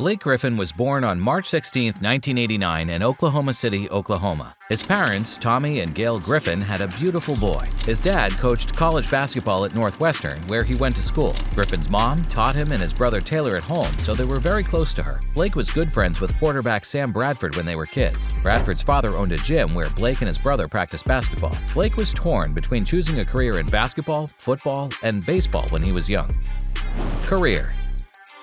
Blake Griffin was born on March 16, 1989 in Oklahoma City, Oklahoma. His parents, Tommy and Gail Griffin, had a beautiful boy. His dad coached college basketball at Northwestern, where he went to school. Griffin's mom taught him and his brother Taylor at home, so they were very close to her. Blake was good friends with quarterback Sam Bradford when they were kids. Bradford's father owned a gym where Blake and his brother practiced basketball. Blake was torn between choosing a career in basketball, football, and baseball when he was young. Career.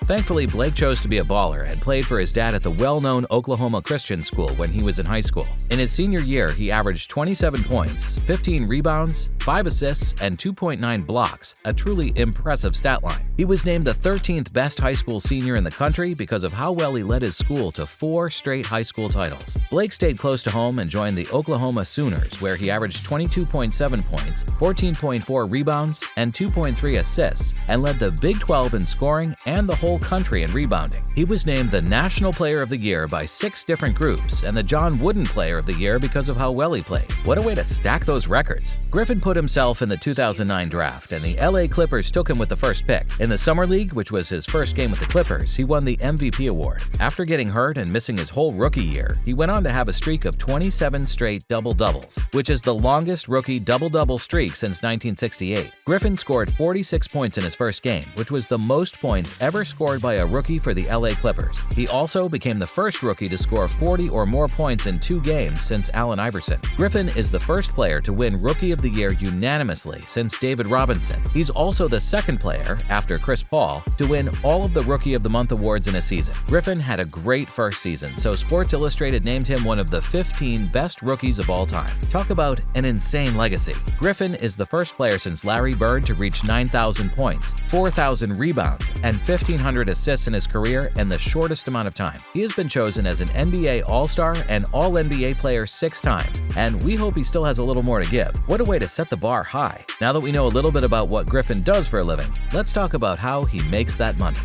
Thankfully, Blake chose to be a baller and played for his dad at the well-known Oklahoma Christian School when he was in high school. In his senior year, he averaged 27 points, 15 rebounds, 5 assists, and 2.9 blocks, a truly impressive stat line. He was named the 13th best high school senior in the country because of how well he led his school to 4 straight high school titles. Blake stayed close to home and joined the Oklahoma Sooners, where he averaged 22.7 points, 14.4 rebounds, and 2.3 assists, and led the Big 12 in scoring and the whole country in rebounding. He was named the National Player of the Year by 6 different groups and the John Wooden Player of the Year because of how well he played. What a way to stack those records. Griffin put himself in the 2009 draft, and the LA Clippers took him with the first pick. In the Summer League, which was his first game with the Clippers, he won the MVP award. After getting hurt and missing his whole rookie year, he went on to have a streak of 27 straight double-doubles, which is the longest rookie double-double streak since 1968. Griffin scored 46 points in his first game, which was the most points ever scored by a rookie for the LA Clippers. He also became the first rookie to score 40 or more points in 2 games since Allen Iverson. Griffin is the first player to win Rookie of the Year unanimously since David Robinson. He's also the second player, after Chris Paul, to win all of the Rookie of the Month awards in a season. Griffin had a great first season, so Sports Illustrated named him one of the 15 best rookies of all time. Talk about an insane legacy. Griffin is the first player since Larry Bird to reach 9,000 points, 4,000 rebounds, and 1,500 assists in his career in the shortest amount of time. He has been chosen as an NBA All-Star and All-NBA player 6 times, and we hope he still has a little more to give. What a way to set the bar high. Now that we know a little bit about what Griffin does for a living, let's talk about how he makes that money.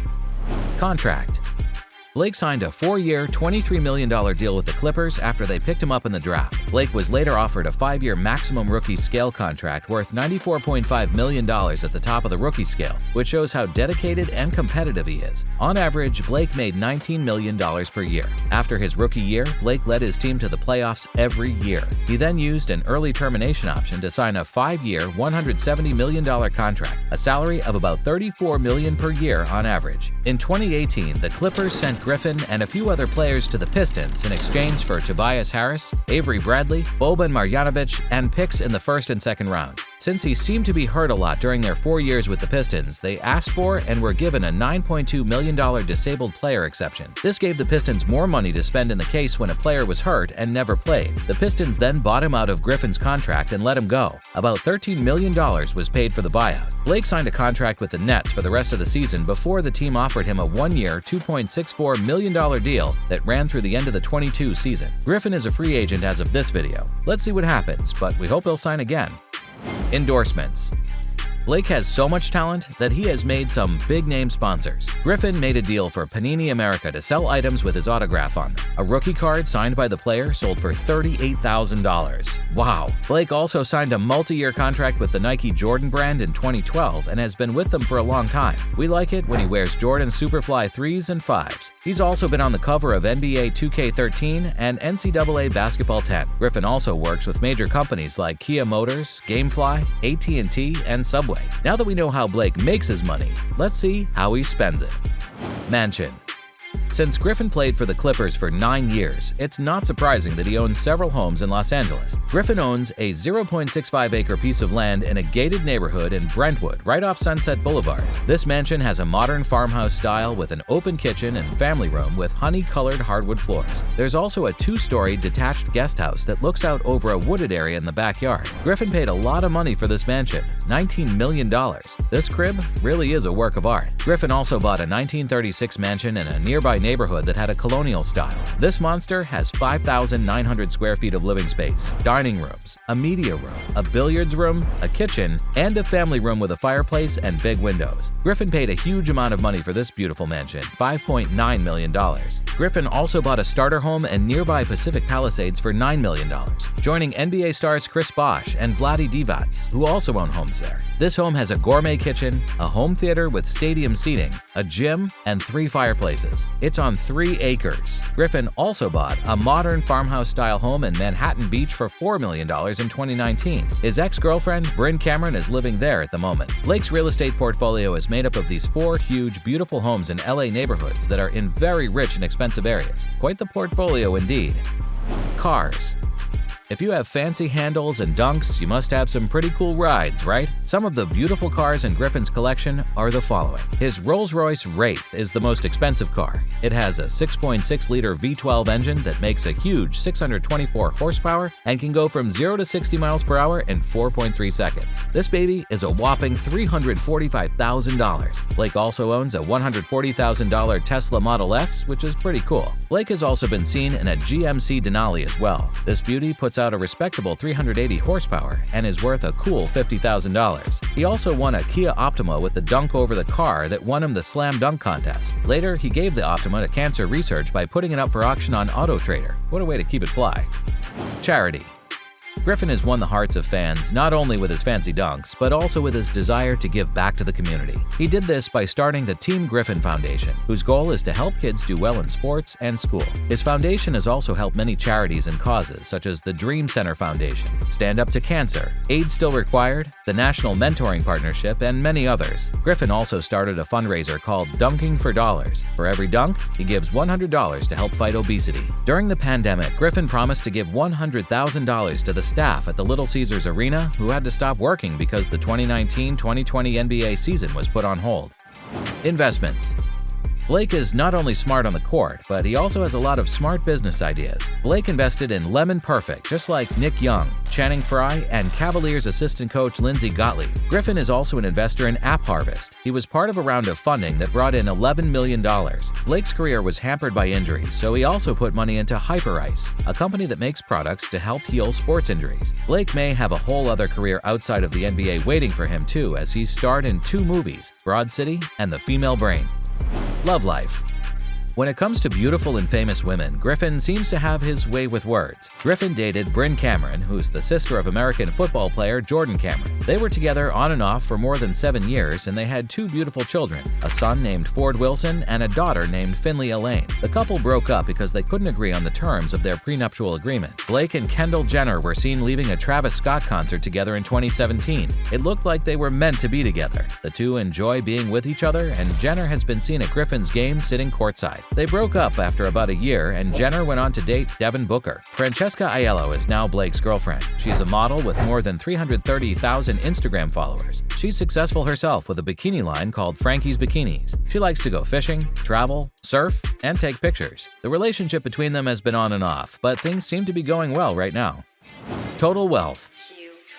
Contract. Blake signed a 4-year, $23 million deal with the Clippers after they picked him up in the draft. Blake was later offered a 5-year maximum rookie scale contract worth $94.5 million at the top of the rookie scale, which shows how dedicated and competitive he is. On average, Blake made $19 million per year. After his rookie year, Blake led his team to the playoffs every year. He then used an early termination option to sign a 5-year, $170 million contract, a salary of about $34 million per year on average. In 2018, the Clippers sent Griffin and a few other players to the Pistons in exchange for Tobias Harris, Avery Bradley, Boban Marjanovic, and picks in the first and second rounds. Since he seemed to be hurt a lot during their 4 years with the Pistons, they asked for and were given a $9.2 million disabled player exception. This gave the Pistons more money to spend in the case when a player was hurt and never played. The Pistons then bought him out of Griffin's contract and let him go. About $13 million was paid for the buyout. Blake signed a contract with the Nets for the rest of the season before the team offered him a 1-year, $2.64 million deal that ran through the end of the 22 season. Griffin is a free agent as of this video. Let's see what happens, but we hope he'll sign again. Endorsements. Blake has so much talent that he has made some big-name sponsors. Griffin made a deal for Panini America to sell items with his autograph on them. A rookie card signed by the player sold for $38,000. Wow! Blake also signed a multi-year contract with the Nike Jordan brand in 2012 and has been with them for a long time. We like it when he wears Jordan Superfly 3s and 5s. He's also been on the cover of NBA 2K13 and NCAA Basketball 10. Griffin also works with major companies like Kia Motors, Gamefly, AT&T, and Subway. Now that we know how Blake makes his money, let's see how he spends it. Mansion. Since Griffin played for the Clippers for 9 years, it's not surprising that he owns several homes in Los Angeles. Griffin owns a 0.65-acre piece of land in a gated neighborhood in Brentwood, right off Sunset Boulevard. This mansion has a modern farmhouse style with an open kitchen and family room with honey-colored hardwood floors. There's also a 2-story detached guest house that looks out over a wooded area in the backyard. Griffin paid a lot of money for this mansion, $19 million. This crib really is a work of art. Griffin also bought a 1936 mansion in a nearby neighborhood that had a colonial style. This monster has 5,900 square feet of living space, dining rooms, a media room, a billiards room, a kitchen, and a family room with a fireplace and big windows. Griffin paid a huge amount of money for this beautiful mansion, $5.9 million. Griffin also bought a starter home in nearby Pacific Palisades for $9 million, joining NBA stars Chris Bosh and Vlade Divac, who also own homes homes there. This home has a gourmet kitchen, a home theater with stadium seating, a gym, and 3 fireplaces. It's on 3 acres. Griffin also bought a modern farmhouse-style home in Manhattan Beach for $4 million in 2019. His ex-girlfriend, Bryn Cameron, is living there at the moment. Blake's real estate portfolio is made up of these 4 huge, beautiful homes in LA neighborhoods that are in very rich and expensive areas. Quite the portfolio indeed. Cars. If you have fancy handles and dunks, you must have some pretty cool rides, right? Some of the beautiful cars in Griffin's collection are the following. His Rolls-Royce Wraith is the most expensive car. It has a 6.6-liter V12 engine that makes a huge 624 horsepower and can go from 0 to 60 miles per hour in 4.3 seconds. This baby is a whopping $345,000. Blake also owns a $140,000 Tesla Model S, which is pretty cool. Blake has also been seen in a GMC Denali as well. This beauty puts out a respectable 380 horsepower and is worth a cool $50,000. He also won a Kia Optima with the dunk over the car that won him the Slam Dunk contest. Later, he gave the Optima to cancer research by putting it up for auction on AutoTrader. What a way to keep it fly. Charity. Griffin has won the hearts of fans not only with his fancy dunks, but also with his desire to give back to the community. He did this by starting the Team Griffin Foundation, whose goal is to help kids do well in sports and school. His foundation has also helped many charities and causes such as the Dream Center Foundation, Stand Up to Cancer, Aid Still Required, the National Mentoring Partnership, and many others. Griffin also started a fundraiser called Dunking for Dollars. For every dunk, he gives $100 to help fight obesity. During the pandemic, Griffin promised to give $100,000 to the staff at the Little Caesars Arena who had to stop working because the 2019-2020 NBA season was put on hold. Investments. Blake is not only smart on the court, but he also has a lot of smart business ideas. Blake invested in Lemon Perfect, just like Nick Young, Channing Frye, and Cavaliers assistant coach Lindsey Gottlieb. Griffin is also an investor in App Harvest. He was part of a round of funding that brought in $11 million. Blake's career was hampered by injuries, so he also put money into Hyperice, a company that makes products to help heal sports injuries. Blake may have a whole other career outside of the NBA waiting for him too, as he's starred in 2 movies, Broad City and The Female Brain. Love life. When it comes to beautiful and famous women, Griffin seems to have his way with words. Griffin dated Bryn Cameron, who's the sister of American football player Jordan Cameron. They were together on and off for more than 7 years, and they had 2 beautiful children, a son named Ford Wilson and a daughter named Finley Elaine. The couple broke up because they couldn't agree on the terms of their prenuptial agreement. Blake and Kendall Jenner were seen leaving a Travis Scott concert together in 2017. It looked like they were meant to be together. The two enjoy being with each other, and Jenner has been seen at Griffin's game sitting courtside. They broke up after about a year, and Jenner went on to date Devin Booker. Francesca Aiello is now Blake's girlfriend. She's a model with more than 330,000 Instagram followers. She's successful herself with a bikini line called Frankie's Bikinis. She likes to go fishing, travel, surf, and take pictures. The relationship between them has been on and off, but things seem to be going well right now. Total wealth.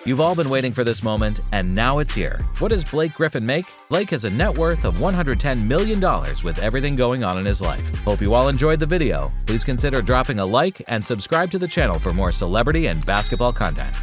You've all been waiting for this moment, and now it's here. What does Blake Griffin make? Blake has a net worth of $110 million with everything going on in his life. Hope you all enjoyed the video. Please consider dropping a like and subscribe to the channel for more celebrity and basketball content.